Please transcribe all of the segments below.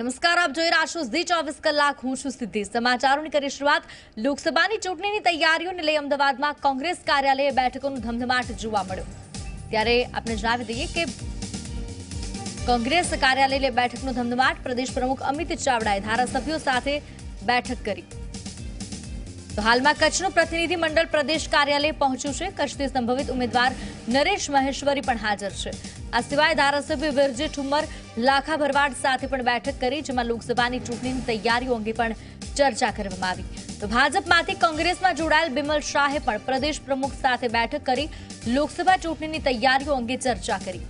નમસ્કાર, આપ જોઈ રહ્યા છો ઝી 24 કલાક. હું છું સિદ્ધિ. સમાચારોની કરી શરૂઆત. લોકસભાની ચૂંટણીની તૈયારીઓને લઈ અમદાવાદમાં કોંગ્રેસ કાર્યાલયે બેઠકોનો ધમધમાટ જોવા મળ્યો. ત્યારે આપણે જણાવી દઈએ કે કોંગ્રેસ કાર્યાલયે બેઠકનો ધમધમાટ. પ્રદેશ પ્રમુખ અમિત ચાવડાએ ધારાસભ્યો સાથે બેઠક કરી. તો હાલમાં કચ્છનું પ્રતિનિધિ મંડળ પ્રદેશ કાર્યાલય પહોંચ્યું છે. કચ્છથી સંભવિત ઉમેદવાર નરેશ મહેશ્વરી પણ હાજર છે. આ સિવાય ધારાસભ્ય વિરજી ઠુમ્મર, લાખા ભરવાડ સાથે પણ બેઠક કરી, જેમાં લોકસભાની ચૂંટણીની તૈયારીઓ અંગે પણ ચર્ચા કરવામાં આવી. તો ભાજપમાંથી કોંગ્રેસમાં જોડાયેલ બિમલ શાહે પણ પ્રદેશ પ્રમુખ સાથે બેઠક કરી લોકસભા ચૂંટણીની તૈયારીઓ અંગે ચર્ચા કરી.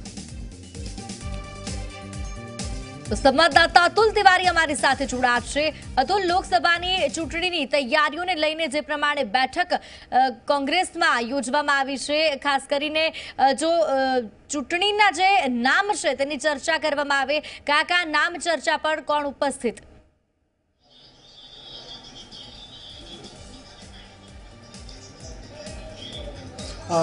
તો સંવાદદાતા અતુલ તિવારી અમારી સાથે જોડાયા છે. અતુલ, લોકસભાની ચૂંટણીની તૈયારીઓને લઈને જે પ્રમાણે બેઠક કોંગ્રેસમાં યોજવામાં આવી છે, ખાસ કરીને જો ચૂંટણીના જે નામ છે તેની ચર્ચા કરવામાં આવે, કયા નામ ચર્ચા પર કોણ ઉપસ્થિત?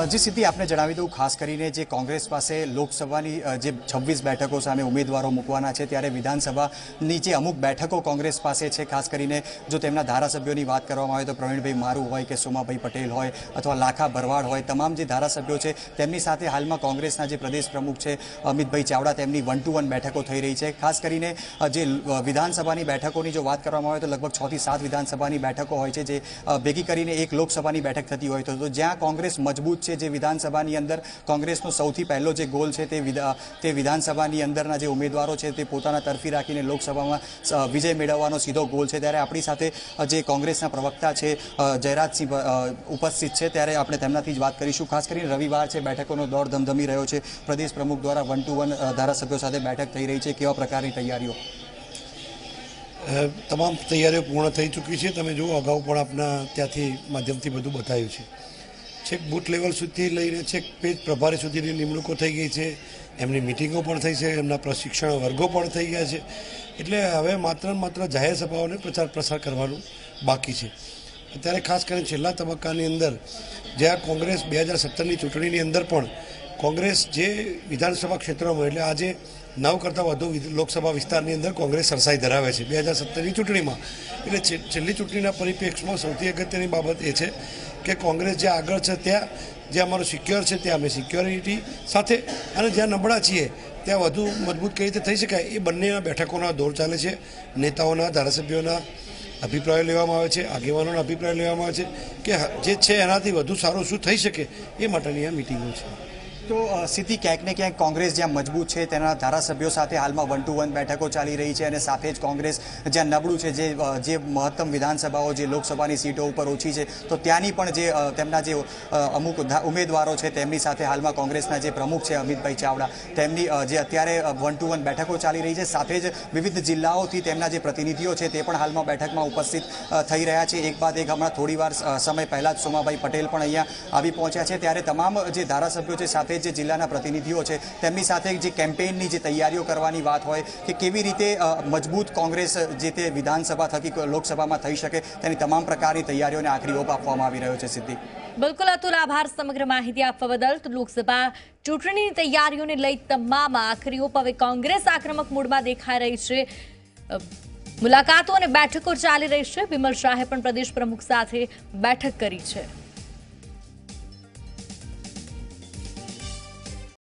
જી સિદ્ધિ, આપને જણાવી દઉં, ખાસ કરીને જે કોંગ્રેસ પાસે લોકસભાની જે 26 બેઠકો સામે ઉમેદવારો મૂકવાના છે, ત્યારે વિધાનસભાની જે અમુક બેઠકો કોંગ્રેસ પાસે છે, ખાસ કરીને જો તેમના ધારાસભ્યોની વાત કરવામાં આવે તો પ્રવીણભાઈ મારુ હોય કે સોમાભાઈ પટેલ હોય અથવા લાખા ભરવાડ હોય, તમામ જે ધારાસભ્યો છે તેમની સાથે હાલમાં કોંગ્રેસના જે પ્રદેશ પ્રમુખ છે અમિતભાઈ ચાવડા, તેમની 1-to-1 બેઠકો થઈ રહી છે. ખાસ કરીને જે વિધાનસભાની બેઠકોની જો વાત કરવામાં આવે તો લગભગ 6 થી 7 વિધાનસભાની બેઠકો હોય છે, જે ભેગી કરીને એક લોકસભાની બેઠક થતી હોય તો જ્યાં કોંગ્રેસ મજબૂત છે, જે વિધાનસભાની અંદર કોંગ્રેસનો સૌથી પહેલો જે ગોલ છે તે વિધાનસભાની અંદરના જે ઉમેદવારો છે તે પોતાના તરફી રાખીને લોકસભામાં વિજય મેળવવાનો સીધો ગોલ છે. ત્યારે આપણી સાથે જે કોંગ્રેસના પ્રવક્તા છે જયરાજસિંહ ઉપસ્થિત છે, ત્યારે આપણે તેમનાથી જ વાત કરીશું. ખાસ કરીને રવિવાર છે, બેઠકોનો દોર ધમધમી રહ્યો છે, પ્રદેશ પ્રમુખ દ્વારા 1-to-1 ધારાસભ્યો સાથે બેઠક થઈ રહી છે. કેવા પ્રકારની તૈયારીઓ? તમામ તૈયારીઓ પૂર્ણ થઈ ચૂકી છે. તમે જુઓ, અગાઉ પણ આપના ત્યાંથી માધ્યમથી બધું બતાવ્યું છે. છેક બૂથ લેવલ સુધી લઈને છેક પેજ પ્રભારી સુધીની નિમણૂકો થઈ ગઈ છે, એમની મિટિંગો પણ થઈ છે, એમના પ્રશિક્ષણ વર્ગો પણ થઈ ગયા છે. એટલે હવે માત્ર જાહેર સભાઓને પ્રચાર પ્રસાર કરવાનું બાકી છે. અત્યારે ખાસ કરીને છેલ્લા તબક્કાની અંદર જ્યાં કોંગ્રેસ 2017ની ચૂંટણીની અંદર પણ કોંગ્રેસ જે વિધાનસભા ક્ષેત્રોમાં, એટલે આજે 9 કરતાં વધુ લોકસભા વિસ્તારની અંદર કોંગ્રેસ સરસાઈ ધરાવે છે 2017ની ચૂંટણીમાં. એટલે છેલ્લી ચૂંટણીના પરિપ્રેક્ષમાં સૌથી અગત્યની બાબત એ છે કે કોંગ્રેસ જ્યાં આગળ છે ત્યાં જે અમારું સિક્યોર છે ત્યાં અમે સિક્યોરિટી સાથે, અને જ્યાં નબળા છીએ ત્યાં વધુ મજબૂત કઈ રીતે થઈ શકાય એ બંનેના બેઠકોના દોર ચાલે છે. નેતાઓના, ધારાસભ્યોના અભિપ્રાયો લેવામાં આવે છે, આગેવાનોના અભિપ્રાય લેવામાં આવે છે કે જે છે એનાથી વધુ સારું શું થઈ શકે એ માટેની આ મિટિંગો છે. તો સિદ્ધિ, ક્યાંક ને ક્યાંક કોંગ્રેસ જ્યાં મજબૂત છે તેના ધારાસભ્યો સાથે હાલમાં 1-to-1 બેઠકો ચાલી રહી છે, અને સાથે જ કોંગ્રેસ જ્યાં નબળું છે, જે મહત્તમ વિધાનસભાઓ જે લોકસભાની સીટો ઉપર ઓછી છે, તો ત્યાંની પણ જે તેમના જે અમુક ઉમેદવારો છે તેમની સાથે હાલમાં કોંગ્રેસના જે પ્રમુખ છે અમિતભાઈ ચાવડા, તેમની જે અત્યારે 1-to-1 બેઠકો ચાલી રહી છે. સાથે જ વિવિધ જિલ્લાઓથી તેમના જે પ્રતિનિધિઓ છે તે પણ હાલમાં બેઠકમાં ઉપસ્થિત થઈ રહ્યા છે. એક બાદ એક હમણાં થોડીવાર સમય પહેલાં જ સોમાભાઈ પટેલ પણ અહીંયા આવી પહોંચ્યા છે. ત્યારે તમામ જે ધારાસભ્યો છે, સાથે જે જિલ્લાના પ્રતિનિધિઓ છે, તેમની સાથે જે કેમ્પેઇનની જે તૈયારીઓ કરવાની વાત હોય કે કેવી રીતે મજબૂત કોંગ્રેસ જે તે વિધાનસભા થકી લોકસભામાં થઈ શકે, તેની તમામ પ્રકારની તૈયારીઓને આખરી ઓપ આપવામાં આવી રહ્યો છે. સિદ્ધિ, બિલકુલ અતુલ, આભાર સમગ્ર માહિતી આપવા બદલ. તો લોકસભા ચૂંટણીની તૈયારીઓને લઈ તમામ આખરી ઓપ હવે કોંગ્રેસ આક્રમક મૂડમાં દેખાઈ રહી છે. મુલાકાતો અને બેઠકો ચાલી રહી છે. બિમલ શાહે પણ પ્રદેશ પ્રમુખ સાથે બેઠક કરી છે.